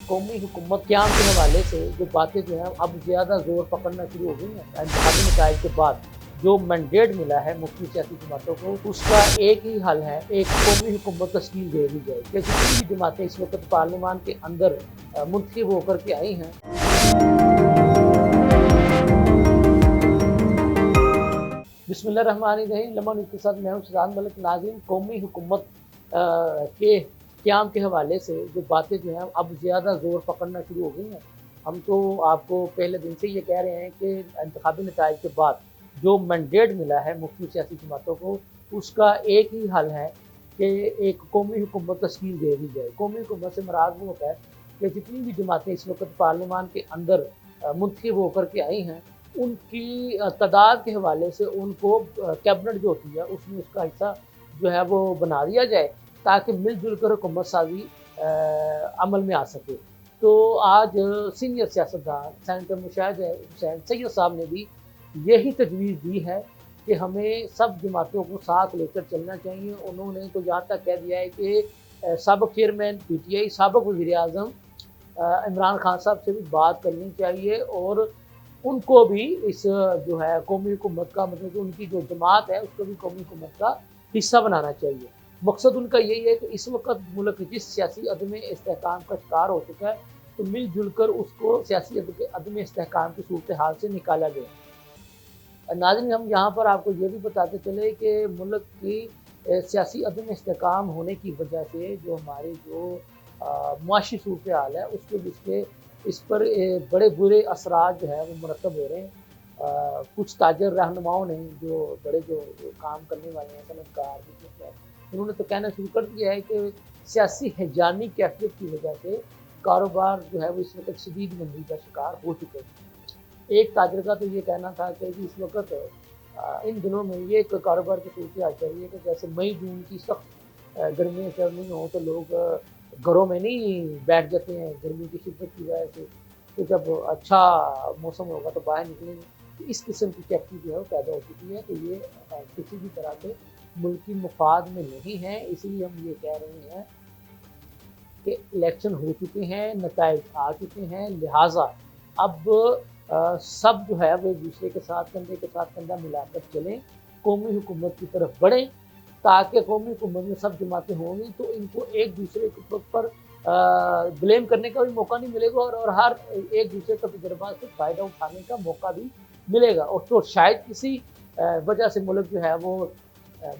कौमी हुकूमत क़याम के हवाले से जो बातें जो हैं अब ज़्यादा ज़ोर पकड़ना शुरू हो गई हैं। इंतखाबी नताइज के बाद जो मैंडेट मिला है मुख्तलिफ सियासी जमातों को, उसका एक ही हल है, एक कौमी हुकूमत तश्कील दे दी जाए। कि जितनी भी जमातें इस वक्त पार्लियामान के अंदर मुंतखब होकर के आई हैं, बिस्मिल्लाहिर्रहमानिर्रहीम। लम्हा न्यूज़ के साथ मैं हूं सिराज मलिक। नाज़रीन, कौमी हुकूमत के क़याम के हवाले से जो बातें जो हैं अब ज़्यादा ज़ोर पकड़ना शुरू हो गई हैं। हम तो आपको पहले दिन से ये कह रहे हैं कि इंतखाबी नताइज के बाद जो मैंडेट मिला है मुख्तलिफ सियासी जमातों को, उसका एक ही हल है कि एक कौमी हुकूमत तश्कील दे दी जाए। कौमी हुकूमत से मुराद वो होता है कि जितनी भी जमातें इस वक्त पार्लियामान के अंदर मुंतखब होकर के आई हैं, उनकी तादाद के हवाले से उनको कैबिनेट जो होती है उसमें उसका हिस्सा जो है वो बना दिया जाए, ताकि मिलजुल कर हुकूमत साजी अमल में आ सके। तो आज सीनियर सियासतदान सेनेटर मुशाहिद हुसैन सैयद साहब ने भी यही तजवीज़ दी है कि हमें सब जमातों को साथ लेकर चलना चाहिए। उन्होंने तो यहाँ तक कह दिया है कि साबिक़ चेयरमैन PTI, साबिक़ वज़ीर-ए-आज़म इमरान खान साहब से भी बात करनी चाहिए और उनको भी इस जो है कौमी हुकूमत का, मतलब कि उनकी जो जमात है उसको भी कौमी हुकूमत का हिस्सा बनाना चाहिए। मकसद उनका यही है कि इस वक्त मुल्क जिस सियासी अदम इस्तेहकाम का शिकार हो चुका है, तो मिलजुल कर उसको सियासी अदम इस्तेहकाम की सूरत हाल से निकाला गया। नाज़रीन, हम यहाँ पर आपको ये भी बताते चले कि मुल्क की सियासी अदम इस्तेहकाम होने की वजह से जो हमारी जो मुआशी सूरत हाल है उसके इस पर बड़े बुरे असरात जो है वो मुरतब हो रहे हैं। कुछ ताजर रहनुमाओं ने जो बड़े जो काम करने वाले हैं, सनतकार, उन्होंने तो कहना शुरू कर दिया है कि सियासी हिजानी कैफियत की वजह से कारोबार जो है वो इस वक्त शदीद मंदी का शिकार हो चुके हैं। एक ताजर का तो ये कहना था कि इस वक्त इन दिनों में ये एक कारोबार की सूरत हाल चल रही है कि जैसे मई जून की सख्त गर्मियाँ चल रही हों तो लोग घरों में नहीं बैठ जाते हैं गर्मी की शिद्दत की वजह से, तो जब अच्छा मौसम होगा तो बाहर निकलेंगे। तो इस किस्म की कैफियत जो है वो पैदा हो चुकी है। तो ये किसी भी तरह के मुल्की मुफाद में नहीं है। इसलिए हम ये कह रहे हैं कि इलेक्शन हो चुके हैं, नताइज आ चुके हैं, लिहाजा अब सब जो है वो एक दूसरे के साथ कंधे के साथ कंधा मिलाकर चलें, कौमी हुकूमत की तरफ बढ़ें, ताकि कौमी हुकूमत में सब जमातें होंगी तो इनको एक दूसरे के पर ब्लेम करने का भी मौका नहीं मिलेगा और हर एक दूसरे का तजर्बा से फ़ायदा उठाने का मौका भी मिलेगा। और तो शायद किसी वजह से मुल्क जो है वो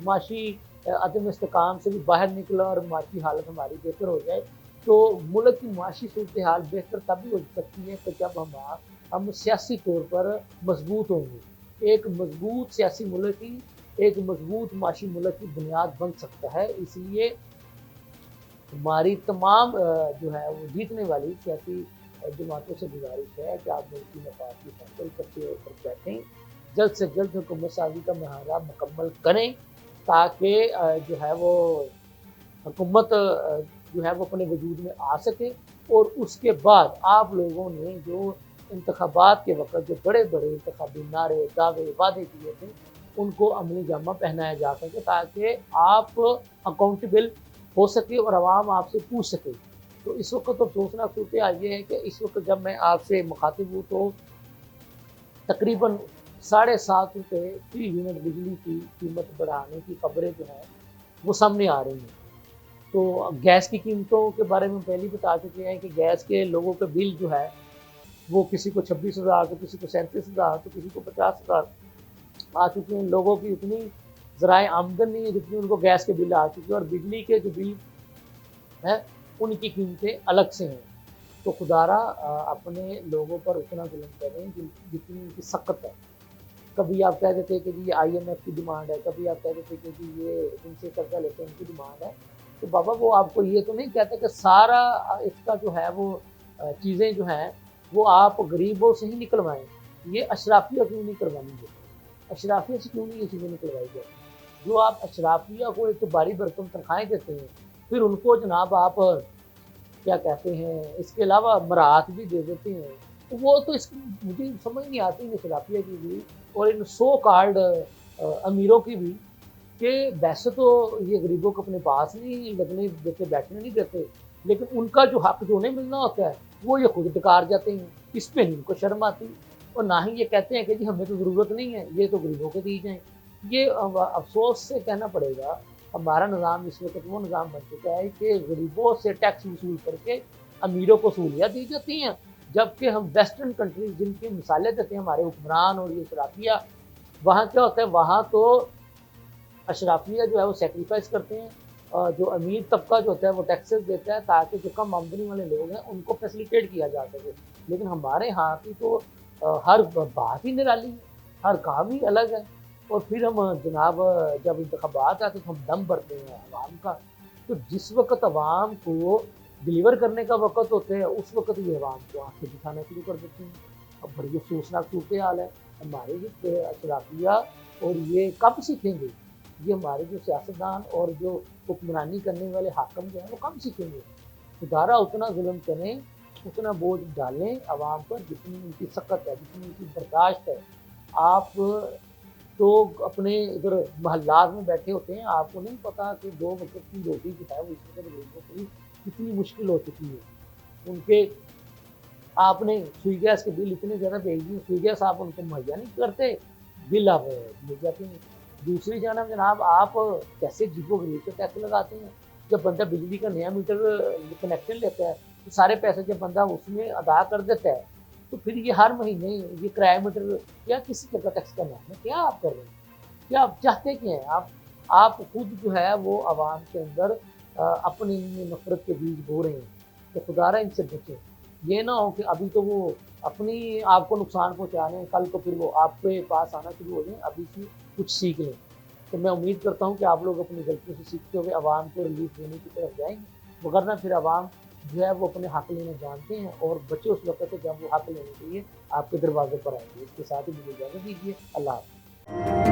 माशी अदम इस्तेकाम से भी बाहर निकला और माशी हालत हमारी बेहतर हो जाए। तो मुल्क की माशी सूरत हाल बेहतर तभी हो सकती है कि जब हम सियासी तौर पर मजबूत होंगे। एक मजबूत सियासी मुल्क ही एक मजबूत माशी मुल्क की बुनियाद बन सकता है। इसलिए हमारी तमाम जो है वो जीतने वाली सियासी जमातों से गुजारिश है कि आप मुल्की मफाद की फैसल करते होकर बैठें, जल्द से जल्द हुकूमत साजी का मरहला मुकम्मल करें, ताकि जो है वो हुकूमत जो है वो अपने वजूद में आ सके। और उसके बाद आप लोगों ने जो इंतखाबात के वक्त जो बड़े बड़े इंतखाबी नारे, दावे, वादे किए थे, उनको अमली जामा पहनाया जा सके, ताकि आप अकाउंटेबल हो सके और आवाम आपसे पूछ सके। तो इस वक्त तो सोचना सूरत ये है कि इस वक्त जब मैं आपसे मुखातिब हूँ तो तकरीबन 7.5 रुपये फी यूनिट बिजली की कीमत बढ़ाने की खबरें जो हैं वो सामने आ रही हैं। तो गैस की कीमतों के बारे में पहले ही बता चुके हैं कि गैस के लोगों के बिल जो है वो किसी को 26,000, तो किसी को 37,000, तो किसी को 50,000 आ चुके हैं। लोगों की उतनी ज़राए आमदन नहीं है जितनी उनको गैस के बिल आ चुके हैं, और बिजली के जो बिल हैं उनकी कीमतें अलग से हैं। तो खुदारा अपने लोगों पर उतना जुल्म करें जितनी उनकी सख्त है। कभी आप कह देते हैं कि जी IMF की डिमांड है, कभी आप कह देते हैं कि जी ये जिनसे कर्जा लेते हैं उनकी डिमांड है। तो बाबा वो आपको ये तो नहीं कहते कि सारा इसका जो है वो चीज़ें जो हैं वो आप गरीबों से ही निकलवाएँ। ये अशराफिया क्यों नहीं करवानी है? अशराफिया से क्यों नहीं ये चीज़ें निकलवाई जाती? जो आप अशराफिया को एक तो बारी भरकम तनख्वाहें देते हैं, फिर उनको जनाब आप क्या कहते हैं, इसके अलावा मराहत भी दे देते हैं। तो वो तो इसकी मुझे समझ नहीं आती इन अशराफिया की भी और इन सो कॉल्ड अमीरों की भी, कि वैसे तो ये गरीबों को अपने पास नहीं लगने देते, बैठने नहीं देते, لیکن ان کا جو حق جو انہیں ملنا ہوتا ہے وہ یہ خود ڈکار جاتے ہیں، اس پہ ان کو شرم آتی ہے، اور نہ ہی یہ کہتے ہیں کہ جی ہمیں تو ضرورت نہیں ہے، یہ تو غریبوں کو دی جائیں۔ یہ افسوس سے کہنا پڑے گا، ہمارا نظام اس وقت وہ نظام بن چکا ہے کہ غریبوں سے ٹیکس وصول کر کے امیروں کو سہولیات دی جاتی ہیں، جبکہ ہم ویسٹرن کنٹریز جن کی مثالیں دیتے ہیں ہمارے حکمران اور یہ اشرافیہ، وہاں کیا ہوتا ہے، وہاں تو اشرافیہ جو ہے وہ سیکریفائس کرتے ہیں، اور جو امیر طبقہ جو ہوتا ہے وہ ٹیکسز دیتا ہے تاکہ جو کم آمدنی والے لوگ ہیں ان کو فیسیلیٹیٹ کیا جا سکے۔ لیکن ہمارے ہاں کی تو ہر بات ہی نرالی ہے، ہر کام ہی الگ ہے، اور پھر ہم جناب جب انتخابات آتے تو ہم دم بھرتے ہیں عوام کا، تو جس وقت عوام کو ڈلیور کرنے کا وقت ہوتا ہے اس وقت یہ عوام کو آنکھیں دکھانا شروع کر دیتے ہیں۔ اب بڑی افسوسناک صورتحال ہے، ہمارے یہ اشرافیہ اور یہ کب سیکھیں گے؟ یہ ہمارے جو سیاستدان اور جو حکمرانی کرنے والے حاکم جو ہیں وہ کم سیکھیں گے؟ خدارہ اتنا ظلم کریں، اتنا بوجھ ڈالیں عوام پر جتنی ان کی سخت ہے، جتنی ان کی برداشت ہے۔ آپ تو اپنے ادھر محلات میں بیٹھے ہوتے ہیں، آپ کو نہیں پتا کہ 2 وقت کی روٹی جو ہے وہ اس وقت غریبوں کے لیے کتنی مشکل ہو چکی ہے۔ ان کے آپ نے سوئی گیس کے بل اتنے زیادہ بھیج دیے، سوئی گیس آپ ان کو مہیا نہیں کرتے، بل آپ لے جاتے ہیں۔ دوسری جانب جناب آپ کیسے جیب و غریب سے ٹیکس لگاتے ہیں؟ جب بندہ بجلی کا نیا میٹر کنیکشن لیتا ہے تو سارے پیسے جب بندہ اس میں ادا کر دیتا ہے تو پھر یہ ہر مہینے یہ کرایہ میٹر کیا کسی طرح کا ٹیکس کرنا ہے؟ کیا آپ کر رہے ہیں؟ کیا آپ چاہتے کیا ہیں؟ آپ خود جو ہے وہ عوام کے اندر اپنی نفرت کے بیج بو رہے ہیں، تو خدا رہا ان سے بچیں۔ یہ نہ ہو کہ ابھی تو وہ اپنی آپ کو نقصان پہنچا رہے ہیں، کل کو پھر وہ آپ کے پاس آنا شروع ہو جائیں، ابھی سے کچھ سیکھ لیں۔ تو میں امید کرتا ہوں کہ آپ لوگ اپنی غلطیوں سے سیکھتے ہوئے عوام کو ریلیف دینے کی طرف جائیں گے، وگرنہ پھر عوام جو ہے وہ اپنے حق لینا جانتے ہیں اور بچے اس وقت سے جب وہ حق لینے کے لیے آپ کے دروازے پر آئیں گے۔ اس کے ساتھ ہی مجھے اجازت دیجیے، اللہ حافظ۔